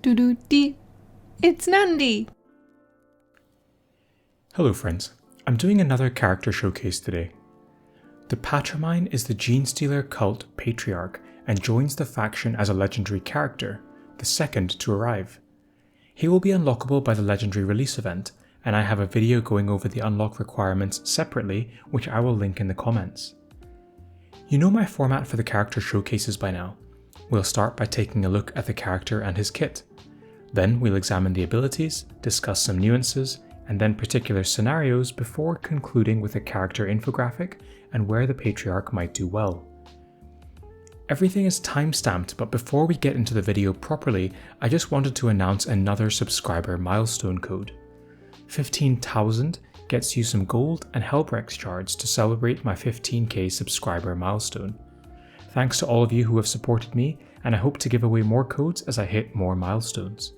Do-do-dee. It's Nandi! Hello friends, I'm doing another character showcase today. The Patriarch is the Genestealer Cult Patriarch and joins the faction as a legendary character, the second to arrive. He will be unlockable by the legendary release event, and I have a video going over the unlock requirements separately, which I will link in the comments. You know my format for the character showcases by now. We'll start by taking a look at the character and his kit. Then we'll examine the abilities, discuss some nuances, and then particular scenarios before concluding with a character infographic and where the Patriarch might do well. Everything is time-stamped, but before we get into the video properly, I just wanted to announce another subscriber milestone code. 15,000 gets you some gold and Hellbrex shards to celebrate my 15k subscriber milestone. Thanks to all of you who have supported me, and I hope to give away more codes as I hit more milestones.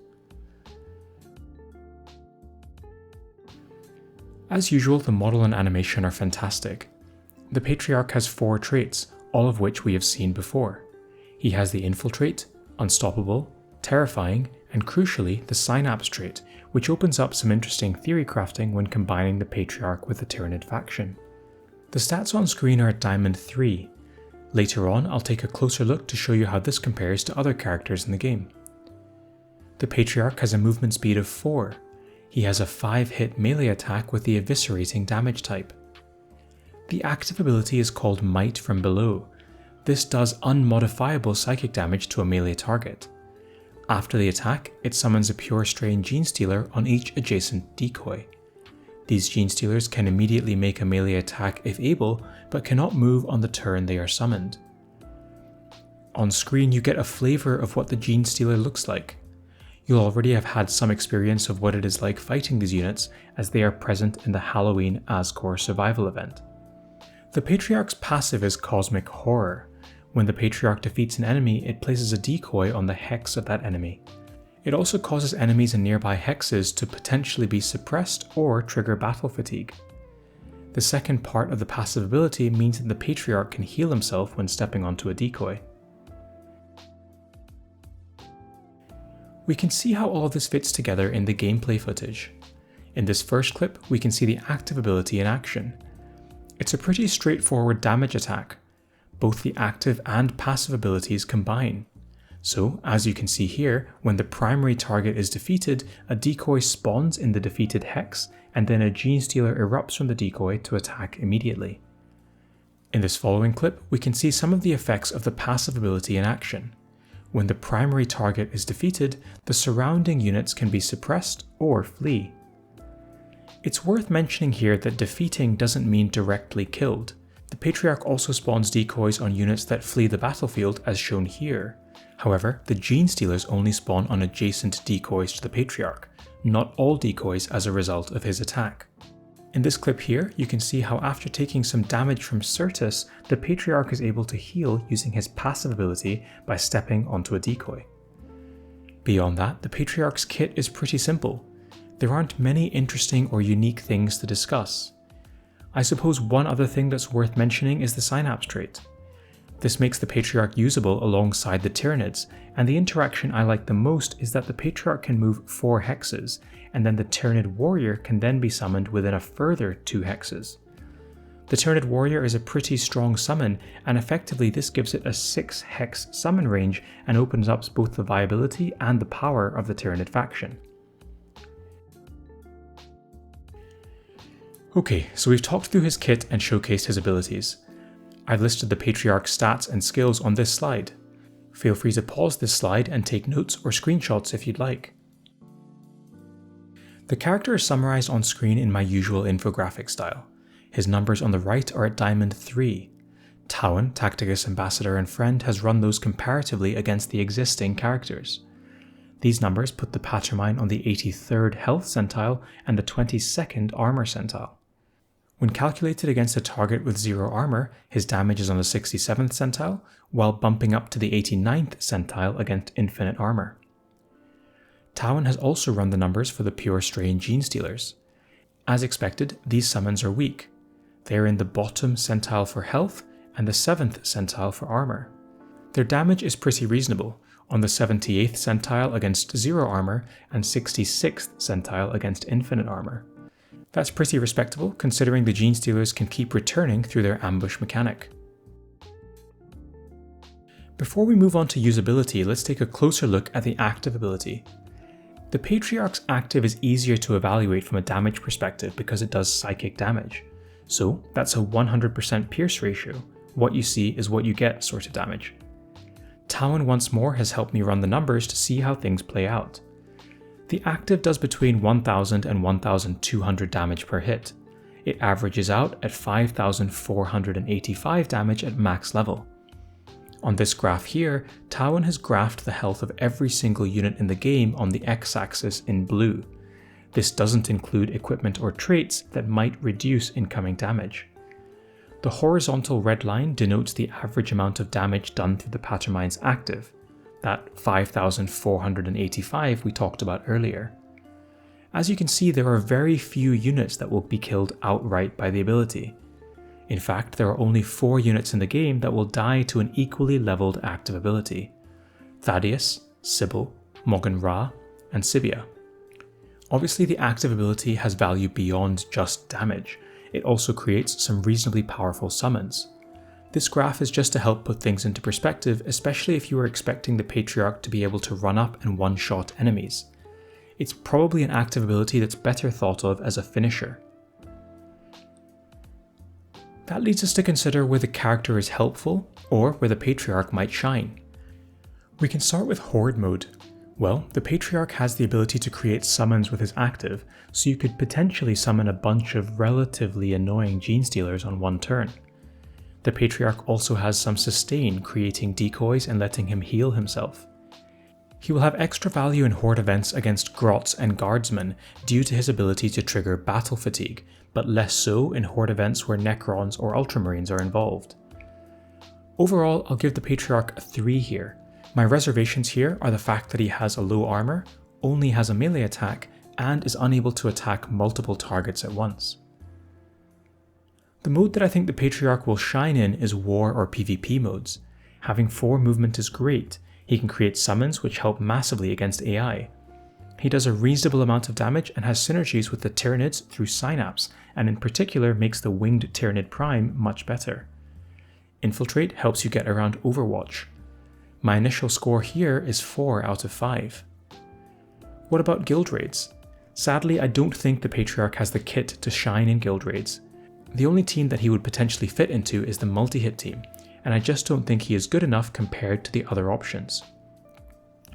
As usual, the model and animation are fantastic. The Patriarch has 4 traits, all of which we have seen before. He has the Infiltrate, Unstoppable, Terrifying, and crucially the Synapse trait, which opens up some interesting theory crafting when combining the Patriarch with the Tyranid faction. The stats on screen are at Diamond 3. Later on, I'll take a closer look to show you how this compares to other characters in the game. The Patriarch has a movement speed of 4. He has a 5-hit melee attack with the eviscerating damage type. The active ability is called Might from Below. This does unmodifiable psychic damage to a melee target. After the attack, it summons a pure strain Genestealer on each adjacent decoy. These Genestealers can immediately make a melee attack if able, but cannot move on the turn they are summoned. On screen you get a flavour of what the Genestealer looks like. You'll already have had some experience of what it is like fighting these units, as they are present in the Halloween Ascore survival event. The Patriarch's passive is Cosmic Horror. When the Patriarch defeats an enemy, it places a decoy on the hex of that enemy. It also causes enemies in nearby hexes to potentially be suppressed or trigger battle fatigue. The second part of the passive ability means that the Patriarch can heal himself when stepping onto a decoy. We can see how all of this fits together in the gameplay footage. In this first clip, we can see the active ability in action. It's a pretty straightforward damage attack. Both the active and passive abilities combine. So, as you can see here, when the primary target is defeated, a decoy spawns in the defeated hex, and then a Genestealer erupts from the decoy to attack immediately. In this following clip, we can see some of the effects of the passive ability in action. When the primary target is defeated, the surrounding units can be suppressed or flee. It's worth mentioning here that defeating doesn't mean directly killed. The Patriarch also spawns decoys on units that flee the battlefield as shown here. However, the Genestealers only spawn on adjacent decoys to the Patriarch, not all decoys as a result of his attack. In this clip here, you can see how after taking some damage from Certus, the Patriarch is able to heal using his passive ability by stepping onto a decoy. Beyond that, the Patriarch's kit is pretty simple. There aren't many interesting or unique things to discuss. I suppose one other thing that's worth mentioning is the Synapse trait. This makes the Patriarch usable alongside the Tyranids, and the interaction I like the most is that the Patriarch can move 4 hexes, and then the Tyranid Warrior can then be summoned within a further 2 hexes. The Tyranid Warrior is a pretty strong summon, and effectively this gives it a 6 hex summon range and opens up both the viability and the power of the Tyranid faction. Okay, so we've talked through his kit and showcased his abilities. I've listed the Patriarch's stats and skills on this slide. Feel free to pause this slide and take notes or screenshots if you'd like. The character is summarized on screen in my usual infographic style. His numbers on the right are at Diamond 3. Tauan, Tacticus Ambassador and Friend has run those comparatively against the existing characters. These numbers put the Patriarch on the 83rd health centile and the 22nd armor centile. When calculated against a target with 0 armor, his damage is on the 67th centile, while bumping up to the 89th centile against infinite armor. Tauan has also run the numbers for the pure strain Genestealers. As expected, these summons are weak. They are in the bottom centile for health and the 7th centile for armor. Their damage is pretty reasonable, on the 78th centile against 0 armor, and 66th centile against infinite armor. That's pretty respectable, considering the Genestealers can keep returning through their ambush mechanic. Before we move on to usability, let's take a closer look at the active ability. The Patriarch's active is easier to evaluate from a damage perspective because it does psychic damage. So that's a 100% pierce ratio. What you see is what you get sort of damage. Talon once more has helped me run the numbers to see how things play out. The active does between 1000 and 1200 damage per hit. It averages out at 5485 damage at max level. On this graph here, Talon has graphed the health of every single unit in the game on the x-axis in blue. This doesn't include equipment or traits that might reduce incoming damage. The horizontal red line denotes the average amount of damage done through the Patermind's active, that 5485 we talked about earlier. As you can see, there are very few units that will be killed outright by the ability. In fact, there are only 4 units in the game that will die to an equally leveled active ability: Thaddeus, Sybil, Morgan Ra, and Sibia. Obviously, the active ability has value beyond just damage. It also creates some reasonably powerful summons. This graph is just to help put things into perspective, especially if you are expecting the Patriarch to be able to run up and one-shot enemies. It's probably an active ability that's better thought of as a finisher. That leads us to consider where the character is helpful, or where the Patriarch might shine. We can start with Horde mode. Well, the Patriarch has the ability to create summons with his active, so you could potentially summon a bunch of relatively annoying Genestealers on one turn. The Patriarch also has some sustain, creating decoys and letting him heal himself. He will have extra value in Horde events against Grots and Guardsmen due to his ability to trigger battle fatigue, but less so in Horde events where Necrons or Ultramarines are involved. Overall, I'll give the Patriarch a 3 here. My reservations here are the fact that he has a low armor, only has a melee attack, and is unable to attack multiple targets at once. The mode that I think the Patriarch will shine in is War or PvP modes. Having 4 movement is great. He can create summons which help massively against AI. He does a reasonable amount of damage and has synergies with the Tyranids through Synapse, and in particular makes the Winged Tyranid Prime much better. Infiltrate helps you get around Overwatch. My initial score here is 4 out of 5. What about guild raids? Sadly, I don't think the Patriarch has the kit to shine in guild raids. The only team that he would potentially fit into is the multi-hit team, and I just don't think he is good enough compared to the other options.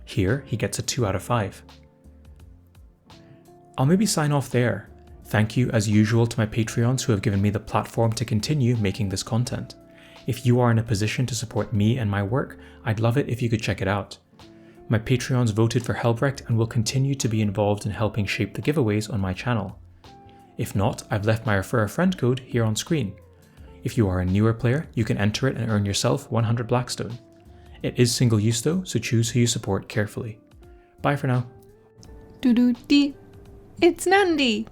Here, he gets a 2 out of 5. I'll maybe sign off there. Thank you as usual to my Patreons who have given me the platform to continue making this content. If you are in a position to support me and my work, I'd love it if you could check it out. My Patreons voted for Helbrecht and will continue to be involved in helping shape the giveaways on my channel. If not, I've left my refer a friend code here on screen. If you are a newer player, you can enter it and earn yourself 100 Blackstone. It is single use though, so choose who you support carefully. Bye for now. Doo-doo-dee. It's Nandi!